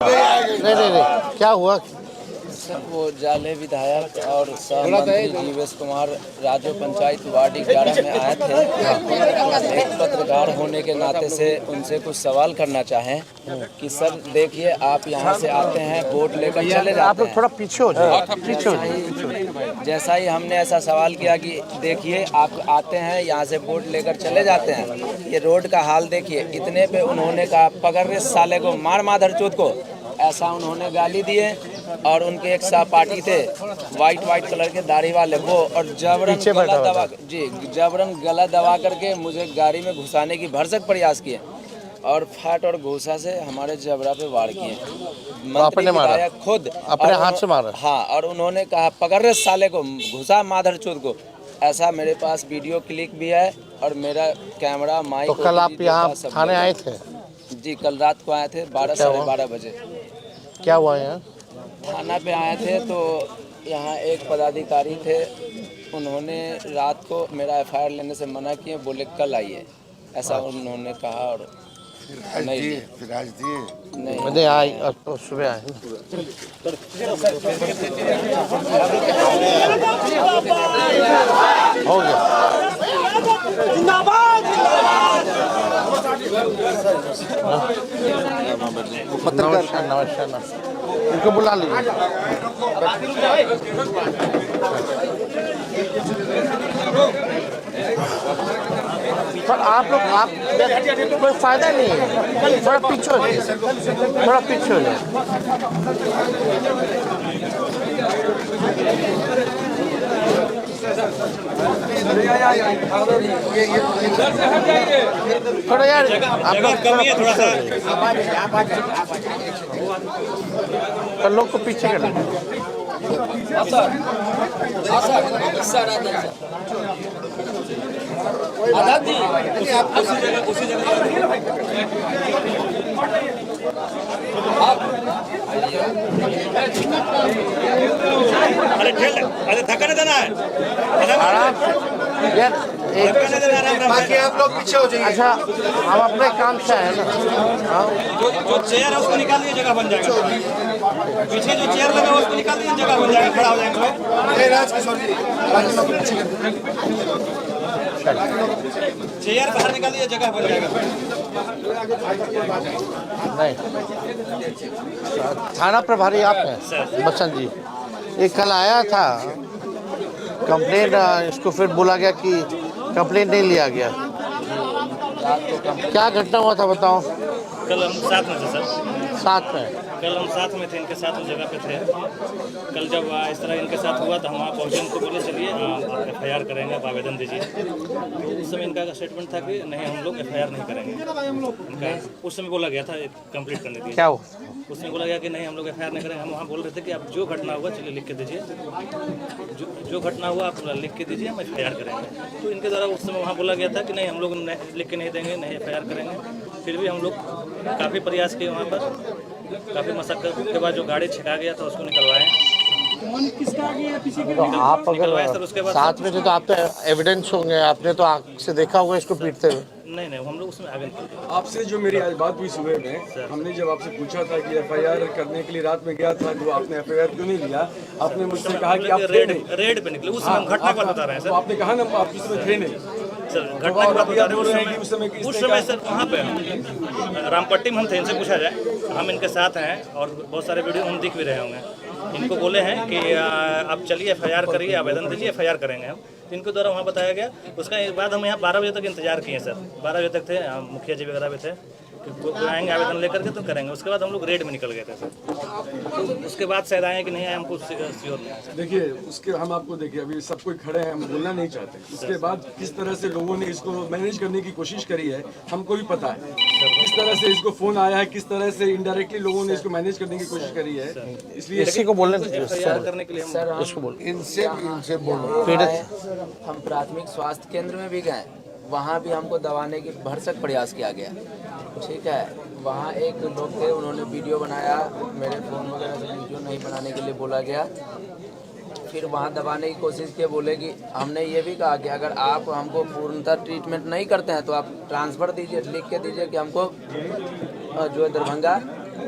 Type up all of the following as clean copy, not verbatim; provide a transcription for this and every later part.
नहीं, क्या हुआ? सर वो जाले विधायक और सहमंत्री जीवेश कुमार राजो पंचायत वार्ड 11 में आए थे। एक पत्रकार होने के नाते से उनसे कुछ सवाल करना चाहें कि सर देखिए, आप यहाँ से आते हैं, वोट लेकर चले जाते हैं। आप लोग थोड़ा पीछे हो जाए, पीछे हो जाए। जैसा ही हमने ऐसा सवाल किया कि देखिए, आप आते हैं यहाँ से वोट लेकर चले जाते हैं, ये रोड का हाल देखिए। इतने पे उन्होंने कहा पकड़ रे साले को, मार माधरचोद को, ऐसा उन्होंने गाली दिए। और उनके एक सहपाठी थे वाइट कलर के दाढ़ी वाले, वो और जबरन गला दबा करके मुझे गाड़ी में घुसाने की भरसक प्रयास किए और फाट और घूसा से हमारे जबरा पे वार किए। मंत्री विधायक खुद अपने हाथ से मारा। हाँ, और उन्होंने कहा पकड़ रहे साले को, घुसा माधरचोद को। ऐसा मेरे पास वीडियो क्लिप भी है और मेरा कैमरा माइक। तो कल आप यहाँ थाने आए थे? जी, कल रात को आए थे 12 साढ़े 12 बजे। क्या हुआ यहाँ? थाना पे आए थे तो यहाँ एक पदाधिकारी थे, उन्होंने रात को मेरा FIR लेने से मना किए, बोले कल आइए, ऐसा उन्होंने कहा। और नहीं नहीं आई, सुबह आए। हो गया। नमस्कार, इनको बुला लीजिए। पर आप लोग कोई फायदा नहीं है, थोड़ा पीछे हो जाए, थोड़ा पीछे हो जाए। थोड़ा यार आप लोग थोड़ा सा तो लोग को पीछे कर अरे धक्का नहीं देना है, आराम यार। बाकी आप लोग पीछे हो जाइए। अच्छा, हम अपने काम से है ना। जो चेयर है उसको निकाल दिए, जगह बन जाएगा। पीछे जो चेयर लगा है उसको निकाल दिए, जगह बन जाएगा, खड़ा हो जाएंगे लोग। चेयर बाहर निकाल दिए, जगह बन जाएगा। नहीं, थाना प्रभारी आप हैं बच्चन जी। ये कल आया था कंप्लेंट, इसको फिर बोला गया कि कंप्लेंट नहीं लिया गया। क्या घटना हुआ था बताओ? कल हम साथ में थे सर। साथ में? कल हम साथ में थे, इनके साथ उस जगह पे थे। कल जब इस तरह इनके साथ हुआ तो हम वहाँ पहुँचे, उनको बोले चलिए आप FIR करेंगे, आप आवेदन दीजिए। उस समय इनका स्टेटमेंट था कि नहीं, हम लोग FIR नहीं करेंगे। इनका उस समय बोला गया था कंप्लीट करने दिया। क्या हुआ? उसमें बोला गया कि नहीं, हम लोग FIR नहीं करेंगे। हम वहाँ बोल रहे थे कि आप जो घटना हुआ चलिए लिख के दीजिए, जो घटना हुआ आप लिख के दीजिए, हम FIR करेंगे। तो इनके द्वारा उस समय वहाँ बोला गया था कि नहीं, हम लोग लिख के नहीं देंगे, नहीं FIR करेंगे। फिर भी हम लोग काफ़ी प्रयास किए, वहाँ पर काफ़ी मशक्कत के बाद जो गाड़ी छिका गया था उसको निकलवाए। तो आप अगर साथ में थे तो आप तो एविडेंस होंगे, आपने तो आँख से देखा होगा इसको पीटते हुए। नहीं, हम लोग उसमें आगे आपसे जो मेरी आज बात हुई सुबह में, हमने जब आपसे पूछा था कि FIR करने के लिए रात में गया था, तो आपने FIR क्यों नहीं लिया? आपने मुझसे कहा कि आप रेड पे निकले। उस समय हम घटना को बता रहे हैं सर। आपने कहा ना आप उस समय थे नहीं सर, घटना को बता रहे हैं। उस समय सर वहाँ पे रामपट्टी में हम थे, इनसे पूछा जाए, हम इनके साथ हैं और बहुत सारे वीडियो हम दिख भी रहे होंगे। इनको बोले हैं कि आप चलिए FIR करिए, आवेदन दीजिए, FIR करेंगे हम। इनके द्वारा वहाँ बताया गया। उसका एक बाद हम यहाँ 12 बजे तक इंतजार किए सर। 12 बजे तक थे, मुखिया जी वगैरह भी थे कि आएंगे आवेदन लेकर के तो करेंगे। उसके बाद हम लोग रेड में निकल गए थे सर। तो उसके बाद शायद आए कि नहीं आए, हमको श्योर नहीं। देखिए, उसके हम आपको देखिए, अभी सब कोई खड़े हैं, हम बोलना नहीं चाहते। उसके बाद किस तरह से लोगों ने इसको मैनेज करने की कोशिश करी है हमको भी पता है। किस तरह से इसको फोन आया है, किस तरह से इनडायरेक्टली लोगों ने इसको मैनेज करने की कोशिश करी है। इसलिए इसी को बोलने FIR करने के लिए हम इसको बोल इनसे बोलो। हम प्राथमिक स्वास्थ्य केंद्र में भी गए, वहाँ भी हमको दबाने की भरसक प्रयास किया गया। ठीक है, वहाँ एक लोग थे, उन्होंने वीडियो बनाया, मेरे फ़ोन वगैरह से वीडियो नहीं बनाने के लिए बोला गया। फिर वहाँ दबाने की कोशिश की, बोले कि हमने ये भी कहा कि अगर आप हमको पूर्णतः ट्रीटमेंट नहीं करते हैं तो आप ट्रांसफ़र दीजिए, लिख के दीजिए कि हमको जो है दरभंगा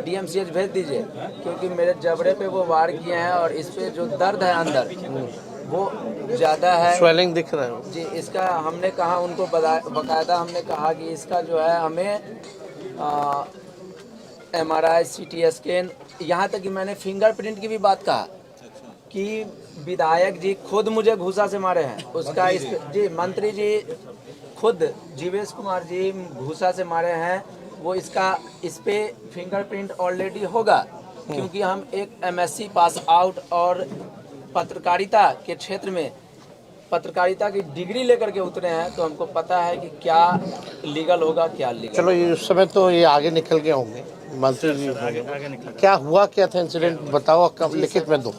DMCH भेज दीजिए, क्योंकि मेरे जबड़े पे वो वार किए हैं और इस पे जो दर्द है अंदर वो ज़्यादा है। स्वेलिंग दिख रहा है जी, इसका हमने कहा उनको बकायदा हमने कहा कि इसका जो है हमें MRI CT स्कैन, यहाँ तक कि मैंने फिंगरप्रिंट की भी बात कहा कि विधायक जी खुद मुझे घूसा से मारे हैं, उसका इस जी मंत्री जी खुद जीवेश कुमार जी घूसा से मारे हैं, वो इसका इस पे फिंगरप्रिंट ऑलरेडी होगा, क्योंकि हम एक MSc पास आउट और पत्रकारिता के क्षेत्र में पत्रकारिता की डिग्री लेकर के उतरे हैं, तो हमको पता है कि क्या लीगल होगा क्या लीगल। चलो ये उस समय तो ये आगे निकल गए होंगे मंत्री जी, क्या हुआ क्या था इंसिडेंट बताओ, कब लिखित में दो।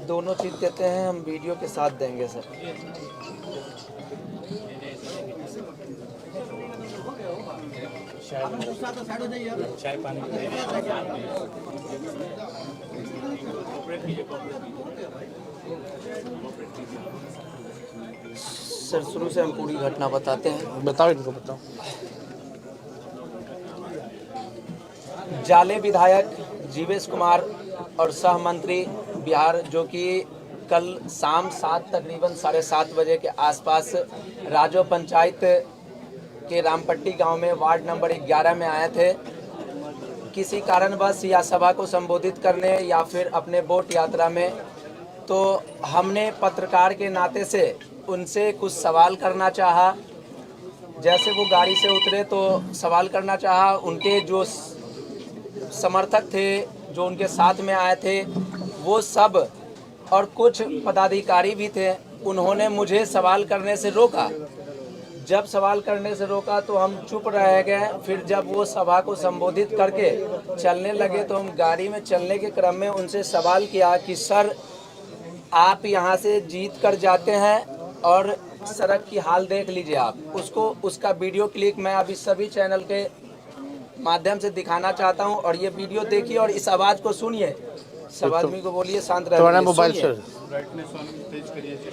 दोनों चीज़ देते हैं, हम वीडियो के साथ देंगे सर। चाय पानी सर शुरू से हम पूरी घटना बताते हैं। बताओ इनको बताओ। जाले विधायक जीवेश कुमार और सह मंत्री बिहार, जो कि कल शाम तकरीबन 7:30 बजे के आसपास राजो पंचायत के रामपट्टी गांव में वार्ड नंबर 11 में आए थे, किसी कारणवश या सभा को संबोधित करने या फिर अपने वोट यात्रा में। तो हमने पत्रकार के नाते से उनसे कुछ सवाल करना चाहा। जैसे वो गाड़ी से उतरे तो सवाल करना चाहा, उनके जो समर्थक थे जो उनके साथ में आए थे वो सब और कुछ पदाधिकारी भी थे, उन्होंने मुझे सवाल करने से रोका। जब सवाल करने से रोका तो हम चुप रह गए। फिर जब वो सभा को संबोधित करके चलने लगे तो हम गाड़ी में चलने के क्रम में उनसे सवाल किया कि सर आप यहाँ से जीत कर जाते हैं और सड़क की हाल देख लीजिए आप। उसका वीडियो क्लिप मैं अभी सभी चैनल के माध्यम से दिखाना चाहता हूँ और ये वीडियो देखिए और इस आवाज़ को सुनिए। सब आदमी को बोलिए शांत रहिए, मोबाइल से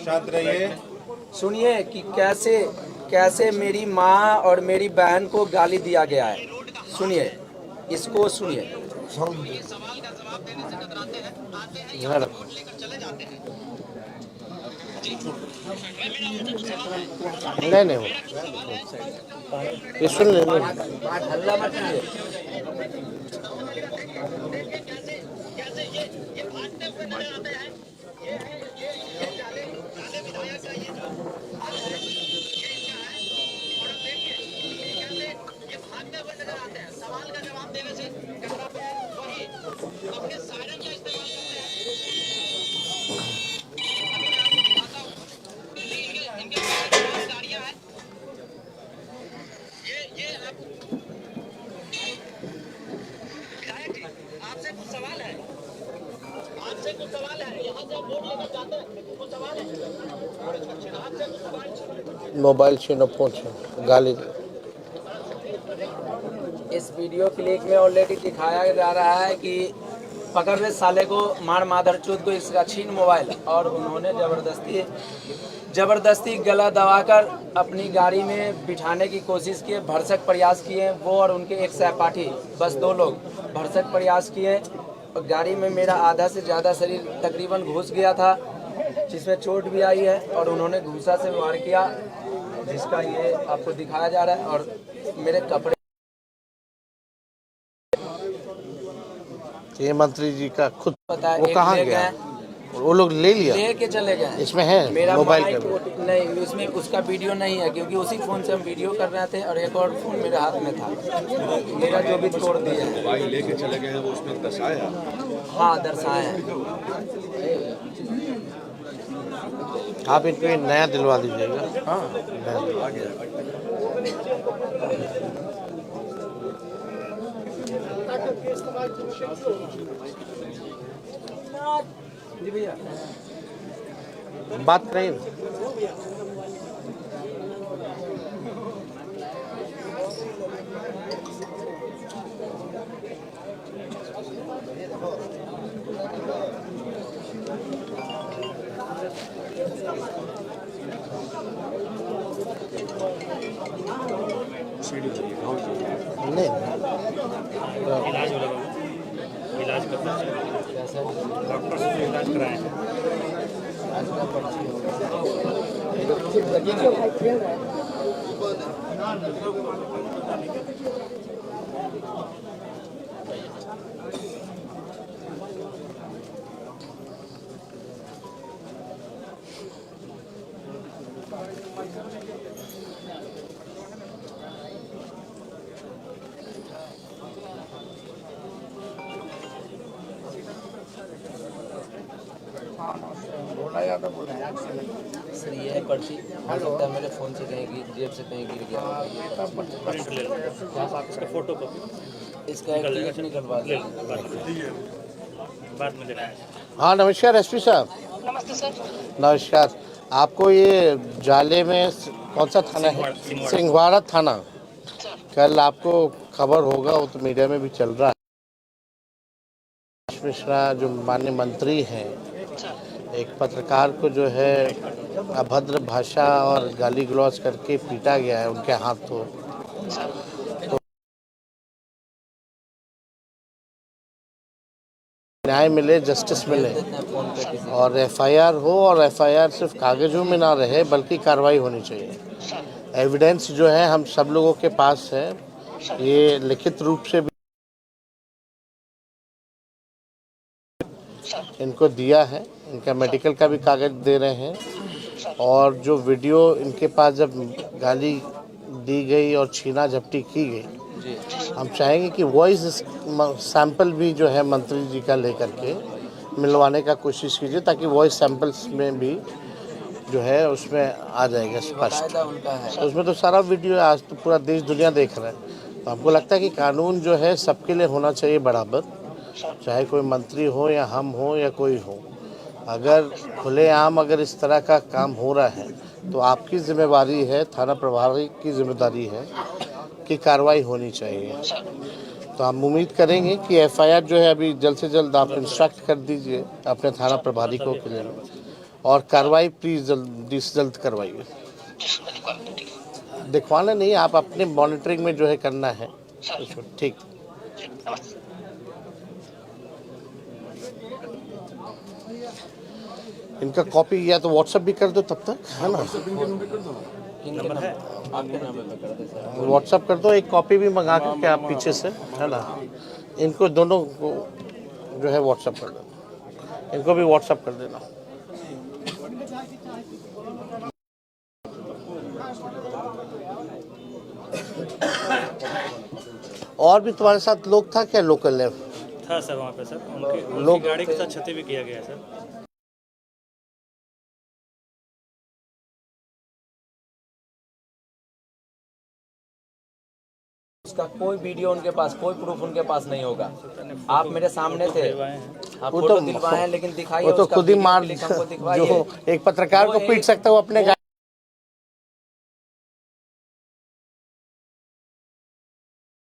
शांत रहिए, सुनिए कि कैसे मेरी माँ और मेरी बहन को गाली दिया गया है। सुनिए, इसको सुनिए। नहीं ये सुन ले। हल्ला मत कीजिए। सवाल का जवाब देने से वही अपने सायरन का इस्तेमाल करते हैं। इनके गाड़ियां हैं, ये विधायक जी आपसे कुछ सवाल है, यहाँ से वोट लेकर जाते हैं, कुछ सवाल है आपसे, कुछ सवाल। मोबाइल छीनो, फोन छीनो, गाली। इस वीडियो क्लिप में ऑलरेडी दिखाया जा रहा है कि पकड़ रहे साले को, मार माधर चूत को, इसका छीन मोबाइल। और उन्होंने ज़बरदस्ती गला दबाकर अपनी गाड़ी में बिठाने की कोशिश किए, भरसक प्रयास किए। वो और उनके एक सहपाठी, बस 2 लोग भरसक प्रयास किए। और गाड़ी में मेरा आधा से ज़्यादा शरीर तकरीबन घुस गया था, जिसमें चोट भी आई है। और उन्होंने घूसा से वार किया, जिसका ये आपको दिखाया जा रहा है। और मेरे कपड़े, ये मंत्री जी का खुद पता है, वो कहाँ गया? वो लोग ले लिया, लेके चले गए। इसमें है मेरा मोबाइल माइक नहीं, उसमें उसका वीडियो नहीं है, क्योंकि उसी फ़ोन से हम वीडियो कर रहे थे और एक और फ़ोन मेरे हाथ में था। मेरा जो भी तोड़ दिया है, मोबाइल लेके चले गए हैं, वो उसमें दर्शाया। हाँ दर्शाए हैं। आप इनको ये नया दिलवा दीजिएगा। हाँ नया दिलवा जी भैया, बात नहीं। नहीं डॉक्टर से इलाज कराए हैं। सर ये है पर्ची, हो सकता है मेरे फ़ोन से कहीं जेब से कहीं गिर गया। प्रिंट ले लो, इसका फोटो कॉपी इसका एक टिकट निकलवा ले लें। लो, बाद में देना है। हाँ नमस्कार एसपी साहब। नमस्ते सर। नमस्कार। आपको ये जाले में कौन सा थाना है? सिंहवाड़ा थाना। कल आपको खबर होगा, वो तो मीडिया में भी चल रहा है, मिश्रा जो माननीय मंत्री हैं, एक पत्रकार को जो है अभद्र भाषा और गाली गलौज करके पीटा गया है उनके हाथों। तो न्याय मिले, जस्टिस मिले और एफआईआर हो, और एफआईआर सिर्फ कागजों में ना रहे बल्कि कार्रवाई होनी चाहिए। एविडेंस जो है हम सब लोगों के पास है, ये लिखित रूप से भी इनको दिया है, इनका मेडिकल का भी कागज दे रहे हैं, और जो वीडियो इनके पास जब गाली दी गई और छीना झपटी की गई, हम चाहेंगे कि वॉइस सैंपल भी जो है मंत्री जी का लेकर के मिलवाने का कोशिश कीजिए, ताकि वॉइस सैंपल्स में भी जो है उसमें आ जाएगा स्पष्ट। तो उसमें तो सारा वीडियो आज तो पूरा देश दुनिया देख रहा है। तो हमको लगता है कि कानून जो है सबके लिए होना चाहिए बराबर, चाहे कोई मंत्री हो या हम हो या कोई हो। अगर खुलेआम अगर इस तरह का काम हो रहा है तो आपकी जिम्मेवारी है, थाना प्रभारी की जिम्मेदारी है कि कार्रवाई होनी चाहिए। तो हम उम्मीद करेंगे कि एफआईआर जो है अभी जल्द से जल्द आप इंस्ट्रक्ट कर दीजिए अपने थाना प्रभारी को के लिए, और कार्रवाई प्लीज़ जल्द से जल्द करवाइए। दिखवाना नहीं, आप अपने मॉनिटरिंग में जो है करना है। ठीक, इनका कॉपी या तो व्हाट्सएप भी कर दो तब तक, है ना? नंबर है आपके नाम पे कर दे सर। व्हाट्सएप कर दो, एक कॉपी भी मंगा के आप पीछे से, है ना? इनको दोनों को जो है व्हाट्सएप कर देना, इनको भी व्हाट्सएप कर देना। और भी तुम्हारे साथ लोग था क्या लोकल है? था सर वहाँ पे सर, उनकी गाड़ी के साथ क्षति भी किया गया सर। उसका कोई वीडियो उनके पास, कोई प्रूफ उनके पास नहीं होगा। आप मेरे सामने थे, आप वो फोटो तो दिलवाए हैं, लेकिन दिखाइए वो तो उसका खुद ही वीडियो मार, क्लिप हमको दिखवाइए। जो एक पत्रकार को पीट सकता है वो अपने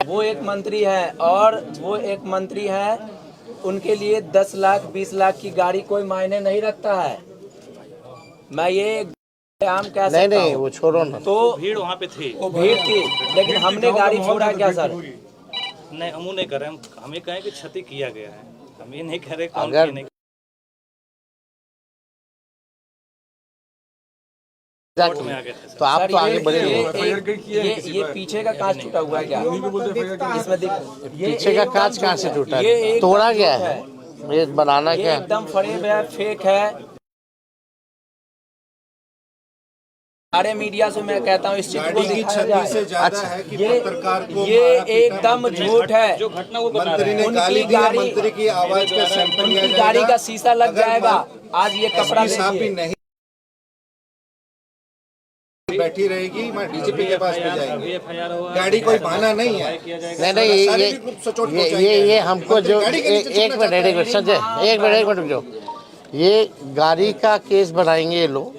वो एक मंत्री है, और वो एक मंत्री है, उनके लिए 10 लाख 20 लाख की गाड़ी कोई मायने नहीं रखता है। मैं ये आम कह सकता हूं। नहीं वो छोड़ो ना। तो भीड़ वहाँ पे थी, वो भीड़ थी, लेकिन हमने गाड़ी छोड़ा क्या सर? नहीं हम नहीं कर रहे, हम ये कहें कि क्षति किया गया है, हम ये नहीं कह रहे कौन अगर किया नहीं। में आ गए थे सर। तो आप तो आगे बढ़े ये पीछे का कांच टूटा हुआ है क्या? इसमें पीछे का कांच कहाँ से टूटा है? तोड़ा गया है? ये बनाना ये क्या? एकदम फरेब है, फेक है। सारे मीडिया से मैं कहता हूँ इस चीज को दिखाया जाए। ये एकदम झूठ है। जो घटना वो बता मंत्री रहे ने हैं। गाली दी, मंत्री की आवाज का सैंपल लिया उनकी गाड़ी जाएगा। का शीशा लग जाएगा। आज ये कपड़ा साहब भी देखिए। नहीं बैठी रहेगी, मैं डीजीपी के पास में जाएंगे। गाड़ी कोई बहाना नहीं है। नहीं ये हमको जो एक मिनट संजय, एक मिनट रुक जाओ। ये गाड़ी का केस बनाएंगे ये लोग।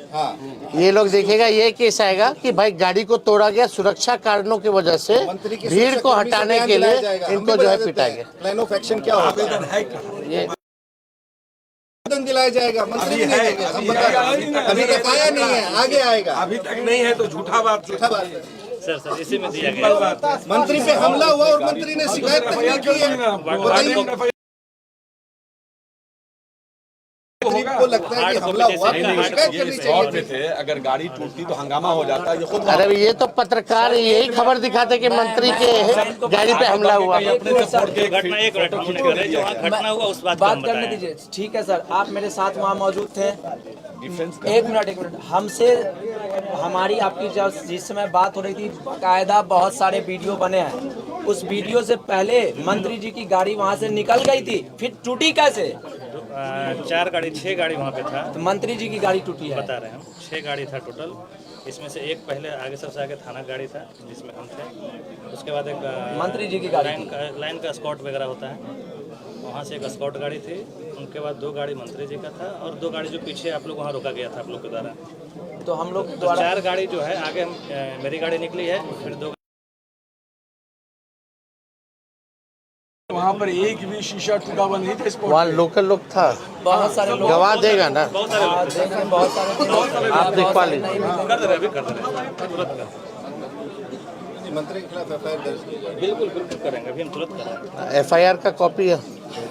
ये लोग देखेगा, ये केस आएगा कि भाई गाड़ी को तोड़ा गया सुरक्षा कारणों की वजह से, भीड़ को हटाने के लिए इनको जो है पिटाएंगे। प्लान ऑफ एक्शन क्या होगा? ये आवेदन दिलाया जाएगा, मंत्री नहीं देंगे। हम अभी तक आया नहीं है, आगे आएगा। अभी तक नहीं है तो झूठा बात है। सर इसी में दिया गया। मंत्री पे हमला हुआ और मंत्री ने शिकायत तक नहीं की है। मंत्री को लगता है कि हमला हुआ तो शिकायत करनी स्पॉट चाहिए। पे थे, अगर गाड़ी टूटती तो हंगामा हो जाता। ये खुद अरे ये तो पत्रकार यही खबर दिखाते कि मंत्री के गाड़ी पे हमला हुआ। अपने से फोड़ के घटना एक मिनट हम कह रहे हैं, जो वहाँ घटना हुआ उस बात को हम करने बताएं। दीजिए। ठीक है सर, आप मेरे साथ वहाँ मौजूद थे। डिफेंस एक मिनट हमसे हमारी आपकी जब जिस समय बात हो रही थी, बाकायदा बहुत सारे वीडियो बने हैं। उस वीडियो से पहले मंत्री जी की गाड़ी वहाँ से निकल गई थी, फिर टूटी कैसे? 6 गाड़ी वहाँ पे था, तो मंत्री जी की गाड़ी टूटी है। बता रहे हैं हम। 6 गाड़ी था टोटल, इसमें से एक पहले आगे सबसे आगे थाना गाड़ी था जिसमें हम थे। उसके बाद एक मंत्री जी की गाड़ी लाइन का स्कॉट वगैरह होता है, वहाँ से एक स्कॉट गाड़ी थी। उनके बाद 2 गाड़ी मंत्री जी का था और 2 गाड़ी जो पीछे आप लोग वहाँ रोका गया था आप लोग के द्वारा। तो हम लोग तो 4 गाड़ी जो है आगे मेरी गाड़ी निकली है, फिर 2 वहाँ पर एक भी शीशा टूटा हुआ नहीं था स्पॉट वहाँ लोकल लोग था, बहुत सारे लोग गवाह देगा ना, बहुत सारे लोग थे। देख रहे हैं, बहुत सारे आप दिखवा लीजिए। कर दे रहे हैं, अभी कर दे रहे हैं, तुरंत कर। मंत्री के खिलाफ एफआईआर दर्ज की जाए। बिल्कुल बिल्कुल करेंगे, अभी हम तुरंत कर रहे हैं। FIR का कॉपी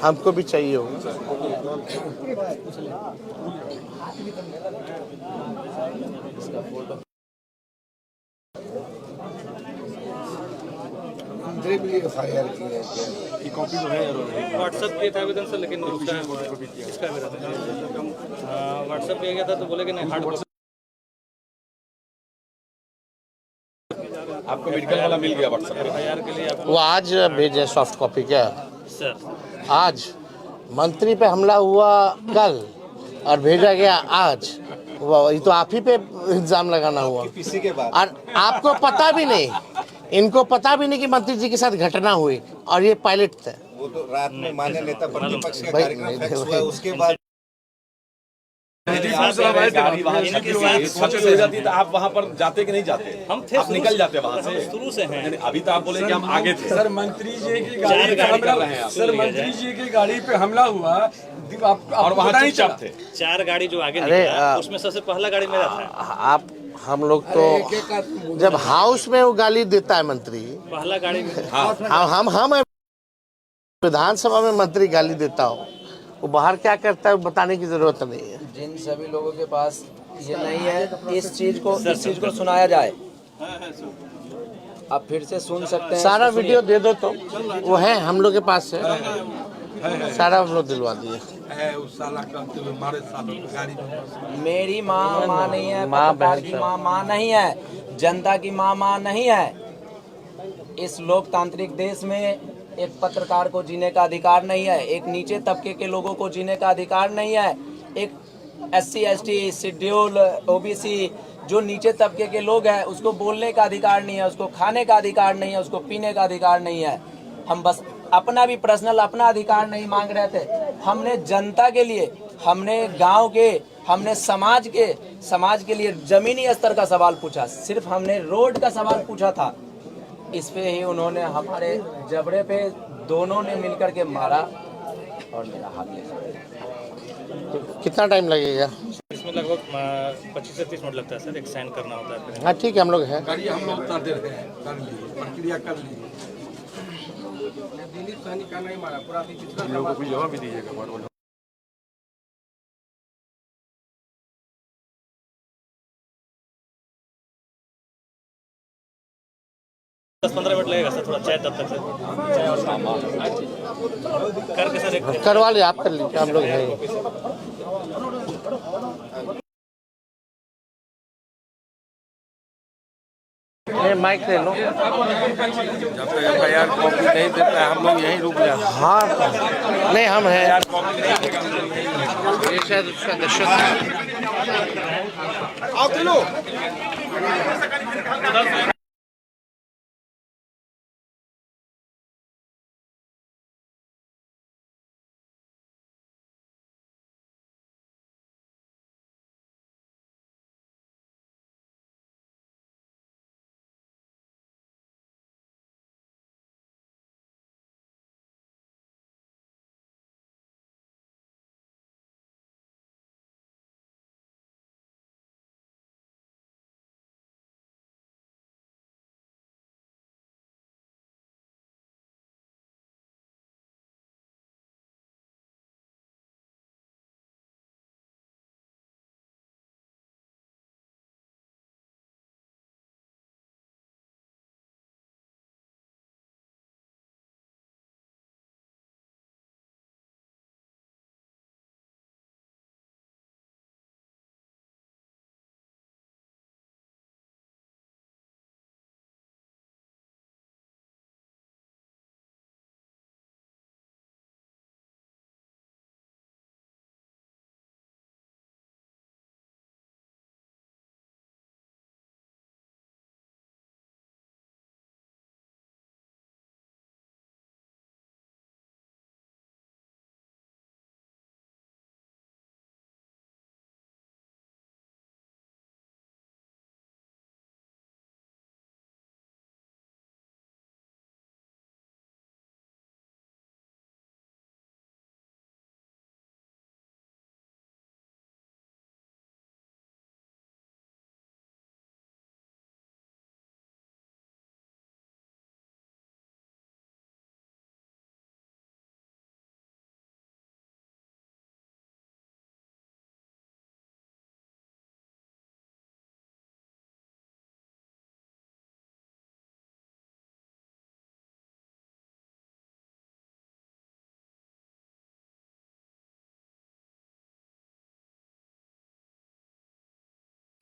हमको भी चाहिए होगा। मंत्री भी एफआईआर की है। कॉपी तो है यार। व्हाट्सएप किया था आवेदन सर, लेकिन उसका इसका भी रहता है। व्हाट्सएप किया गया था तो बोले कि नहीं हार्ड कॉपी। आपको मेडिकल वाला मिल गया व्हाट्सएप पे। FIR के लिए आपको वो आज भेजे सॉफ्ट कॉपी क्या? सर आज मंत्री पे हमला हुआ कल और भेजा गया आज। ये तो आप ही पे इल्जाम लगाना हुआ। किसी के बाद और आपको पता भी नहीं, इनको पता भी नहीं कि मंत्री जी के साथ घटना हुई और ये पायलट थे। वो तो रात में मान्य नेता प्रतिपक्ष का भाई, कार्यक्रम नहीं, फिक्स हुआ, उसके बाद गाड़ी वहाँ सच हो जाती तो आप वहाँ पर जाते कि नहीं जाते? हम थे आप निकल जाते वहाँ से। शुरू से हैं। यानी अभी तो आप बोले कि हम आगे थे। सर मंत्री जी की गाड़ी पे गाड़ी कर रहे हैं हमला, आप। सर मंत्री जी की गाड़ी पे हमला हुआ, और वहाँ चुपचाप थे। 4 गाड़ी जो आगे अरे, निकला उसमें सबसे पहला गाड़ी मेरा था। आप हम लोग तो जब हाउस में वो गाली देता है मंत्री, पहला गाड़ी हम विधानसभा में मंत्री गाली देता हो, वो बाहर क्या करता है बताने की जरूरत नहीं है। जिन सभी लोगों के पास ये नहीं है, इस चीज को सुनाया जाए। आप फिर से सुन सकते हैं। सारा वीडियो दे दो तो वो है हम लोग के पास है, सारा हम लोग दिलवा दिए। मेरी माँ नहीं है, माँ पत्रकार बहन की सब। माँ नहीं है, जनता की माँ नहीं है। इस लोकतांत्रिक देश में एक पत्रकार को जीने का अधिकार नहीं है, एक नीचे तबके के लोगों को जीने का अधिकार नहीं है, एक SC ST शेड्यूल OBC जो नीचे तबके के लोग हैं उसको बोलने का अधिकार नहीं है, उसको खाने का अधिकार नहीं है, उसको पीने का अधिकार नहीं है। हम बस अपना भी पर्सनल अपना अधिकार नहीं मांग रहे थे। हमने जनता के लिए, हमने गांव के, हमने समाज के लिए जमीनी स्तर का सवाल पूछा। सिर्फ हमने रोड का सवाल पूछा था। इस पे ही उन्होंने हमारे जबड़े पे दोनों ने मिलकर के मारा और मेरा हाथ ले। कितना टाइम लगेगा? इसमें लगभग 25 से 30 मिनट लगता है सर, एक साइन करना होता है। हाँ ठीक है, हम लोग हैं। गाड़ी हम लोग उतार दे रहे हैं, कर लीजिए, प्रक्रिया कर लीजिए। दिलीप सहनी का नहीं मारा, पूरा लोगों को भी जवाब भी दीजिएगा। 10-15 मिनट लगेगा सर, थोड़ा चाय तब तक सर, चाय और सामान करके सर एक करवा लिया, आप कर लीजिए, हम लोग हैं। माइक ले लो। जब तक FIR कॉपी नहीं देता है हम लोग यहीं रुक जाते हैं। हाँ नहीं, हम हैं। ये शायद उसका दशक है।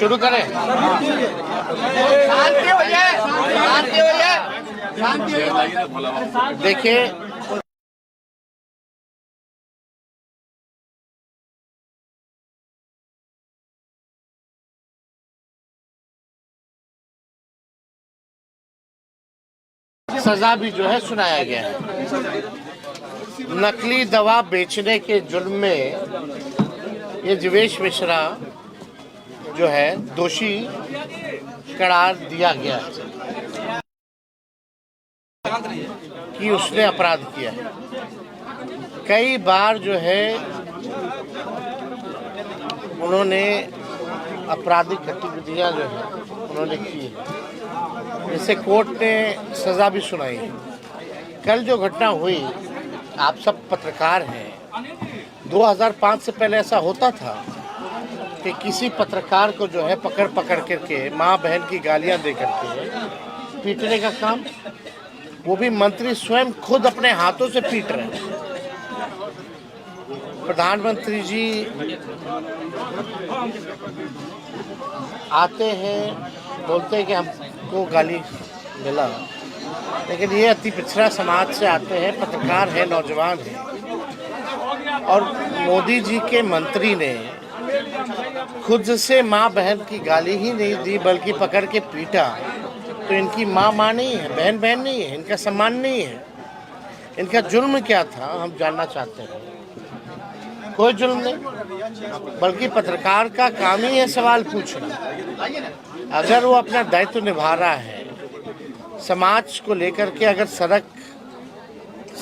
शुरू करें। देखिए, सजा भी जो है सुनाया गया है। नकली दवा बेचने के जुर्म में ये जीवेश मिश्रा जो है दोषी करार दिया गया है कि उसने अपराध किया है। कई बार जो है उन्होंने आपराधिक गतिविधियां जो है उन्होंने की है, जिससे कोर्ट ने सजा भी सुनाई है। कल जो घटना हुई, आप सब पत्रकार हैं, 2005 से पहले ऐसा होता था कि किसी पत्रकार को जो है पकड़ करके माँ बहन की गालियां दे करके पीटने का काम, वो भी मंत्री स्वयं खुद अपने हाथों से पीट रहे हैं। प्रधानमंत्री जी आते हैं, बोलते हैं कि हमको गाली मिला, लेकिन ये अति पिछड़ा समाज से आते हैं, पत्रकार हैं, नौजवान हैं, और मोदी जी के मंत्री ने खुद से माँ बहन की गाली ही नहीं दी बल्कि पकड़ के पीटा। तो इनकी माँ नहीं है, बहन नहीं है, इनका सम्मान नहीं है। इनका जुर्म क्या था हम जानना चाहते हैं। कोई जुर्म नहीं, बल्कि पत्रकार का काम ही है सवाल पूछना। अगर वो अपना दायित्व निभा रहा है, समाज को लेकर के अगर सड़क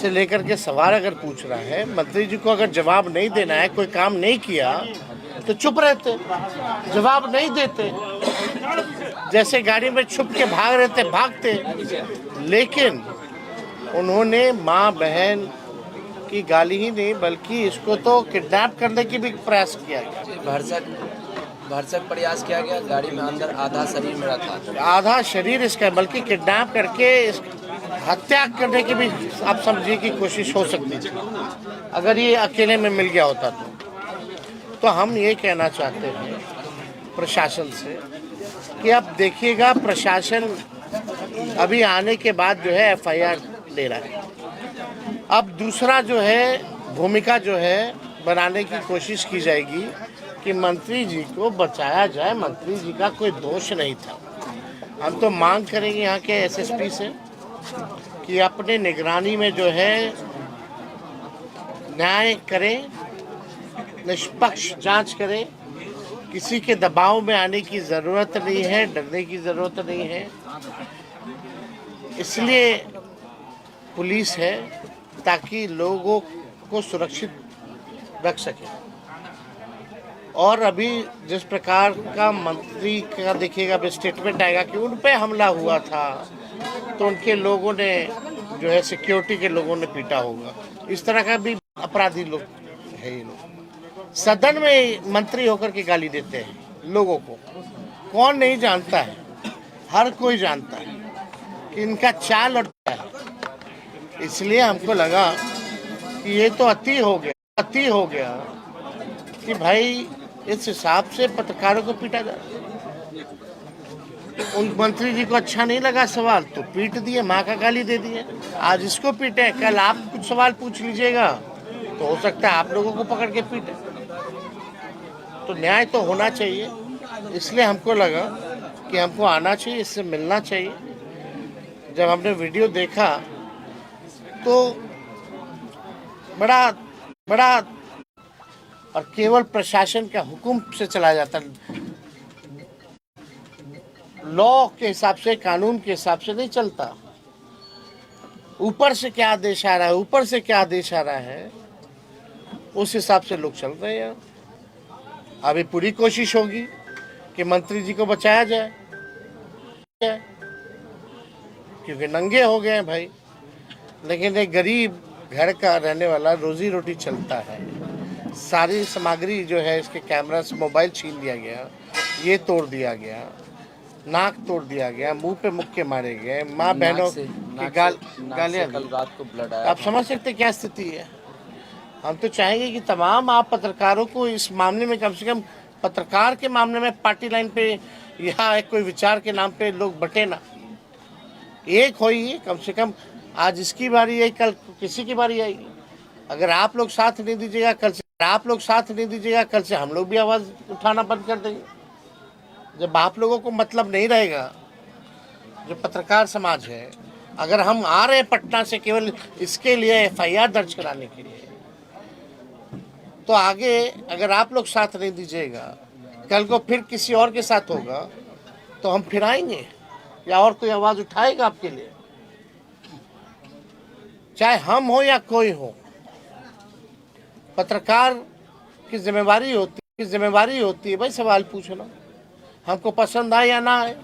से लेकर के सवाल अगर पूछ रहा है, मंत्री जी को अगर जवाब नहीं देना है, कोई काम नहीं किया तो चुप रहते, जवाब नहीं देते, जैसे गाड़ी में छुप के भाग रहे थे भागते। लेकिन उन्होंने माँ बहन की गाली ही नहीं बल्कि इसको तो किडनैप करने की भी प्रयास किया गया, भरसक प्रयास किया गया। गाड़ी में अंदर आधा शरीर मेरा था, आधा शरीर इसका, बल्कि किडनैप करके हत्या करने की भी आप समझिए कि कोशिश हो सकती थी अगर ये अकेले में मिल गया होता तो हम ये कहना चाहते हैं प्रशासन से कि अब देखिएगा, प्रशासन अभी आने के बाद जो है FIR ले रहा है। अब दूसरा जो है भूमिका जो है बनाने की कोशिश की जाएगी कि मंत्री जी को बचाया जाए। मंत्री जी का कोई दोष नहीं था। हम तो मांग करेंगे यहाँ के SSP से कि अपने निगरानी में जो है न्याय करें, निष्पक्ष जांच करें। किसी के दबाव में आने की ज़रूरत नहीं है, डरने की ज़रूरत नहीं है। इसलिए पुलिस है ताकि लोगों को सुरक्षित रख सके। और अभी जिस प्रकार का मंत्री का देखिएगा, अभी स्टेटमेंट आएगा कि उन पे हमला हुआ था तो उनके लोगों ने जो है सिक्योरिटी के लोगों ने पीटा होगा। इस तरह का भी अपराधी लोग है। ये लोग सदन में मंत्री होकर के गाली देते हैं लोगों को। कौन नहीं जानता है, हर कोई जानता है कि इनका चाल और क्या है। इसलिए हमको लगा कि ये तो अति हो गया कि भाई इस हिसाब से पत्रकारों को पीटा जाए। उन मंत्री जी को अच्छा नहीं लगा सवाल तो पीट दिए, माँ का गाली दे दिए। आज इसको पीटे, कल आप कुछ सवाल पूछ लीजिएगा तो हो सकता है आप लोगों को पकड़ के पीटे। तो न्याय तो होना चाहिए। इसलिए हमको लगा कि हमको आना चाहिए, इससे मिलना चाहिए। जब हमने वीडियो देखा तो बड़ा और केवल प्रशासन का हुक्म से चला जाता, लॉ के हिसाब से, कानून के हिसाब से नहीं चलता। ऊपर से क्या आदेश आ रहा है, उस हिसाब से लोग चल रहे हैं। अभी पूरी कोशिश होगी कि मंत्री जी को बचाया जाए, क्योंकि नंगे हो गए हैं भाई। लेकिन एक गरीब घर का रहने वाला, रोजी रोटी चलता है, सारी सामग्री जो है इसके कैमरा से, मोबाइल छीन लिया गया, ये तोड़ दिया गया, नाक तोड़ दिया गया, मुंह पे मुक्के मारे गए, माँ बहनों की गालियाँ। कल रात को ब्लड आया। आप समझ सकते क्या स्थिति है। हम तो चाहेंगे कि तमाम आप पत्रकारों को इस मामले में कम से कम पत्रकार के मामले में पार्टी लाइन पे या एक कोई विचार के नाम पे लोग बटे ना, एक होइए कम से कम। आज इसकी बारी आई, कल किसी की बारी आएगी। अगर आप लोग साथ नहीं दीजिएगा कल से हम लोग भी आवाज़ उठाना बंद कर देंगे। जब आप लोगों को मतलब नहीं रहेगा, जो पत्रकार समाज है, अगर हम आ रहे हैं पटना से केवल इसके लिए FIR दर्ज कराने के लिए, तो आगे अगर आप लोग साथ नहीं दीजिएगा, कल को फिर किसी और के साथ होगा तो हम फिर आएंगे या और कोई आवाज़ उठाएगा आपके लिए, चाहे हम हो या कोई हो। पत्रकार की जिम्मेवारी होती है भाई सवाल पूछना, हमको पसंद आए या ना आए।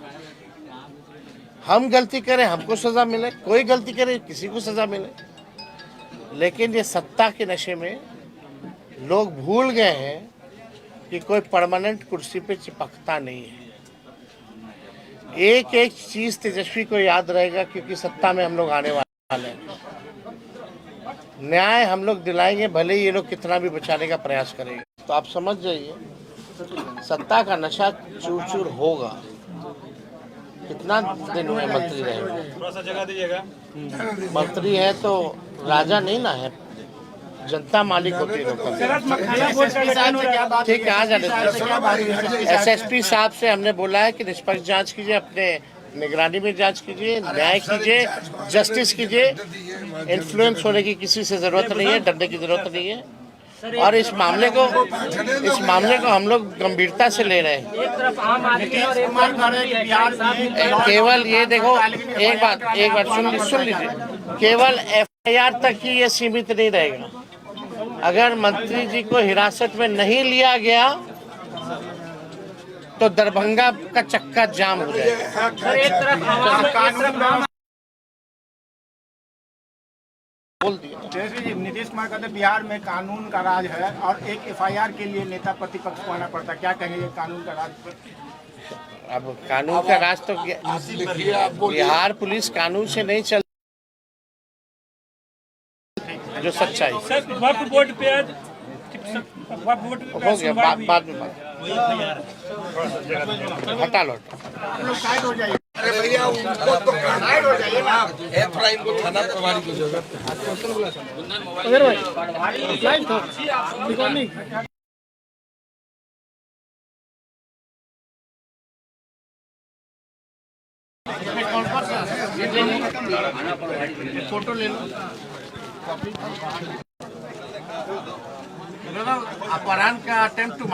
हम गलती करें हमको सज़ा मिले, कोई गलती करे किसी को सज़ा मिले। लेकिन ये सत्ता के नशे में लोग भूल गए हैं कि कोई परमानेंट कुर्सी पे चिपकता नहीं है। एक एक चीज़ तेजस्वी को याद रहेगा, क्योंकि सत्ता में हम लोग आने वाले हैं। न्याय हम लोग दिलाएंगे, भले ही ये लोग कितना भी बचाने का प्रयास करेंगे। तो आप समझ जाइए, सत्ता का नशा चूर चूर होगा। कितना दिन हुए मंत्री रहे, थोड़ा सा जगह दीजिएगा। मंत्री है तो राजा नहीं ना है, जनता मालिक होती है। ठीक है, आ जाने। SSP साहब से हमने बोला है कि निष्पक्ष जांच कीजिए, अपने निगरानी में जांच कीजिए, न्याय कीजिए, जस्टिस कीजिए। इन्फ्लुएंस होने की किसी से जरूरत नहीं है, डरने की जरूरत नहीं है। और इस मामले को हम लोग गंभीरता से ले रहे हैं। केवल ये देखो, एक बात सुन लीजिए, केवल FIR तक ही ये सीमित नहीं रहेगा। अगर मंत्री जी को हिरासत में नहीं लिया गया तो दरभंगा का चक्का जाम हो जाएगा। बोल दिया। जैसे जी नीतीश कुमार कहते बिहार में कानून का राज है और एक FIR के लिए नेता प्रतिपक्ष को आना पड़ता है, क्या कहेंगे कानून का राज पर? अब कानून का राज तो बिहार पुलिस कानून से नहीं चल, जो सच्चाई हो गया। बाद में हटा लो। अरे भैया उनको तो साइड हो जाइए ना। एफराइम को थाना प्रभारी की जगह फोटो ले लो। अपहरण का अटेम्प्ट टू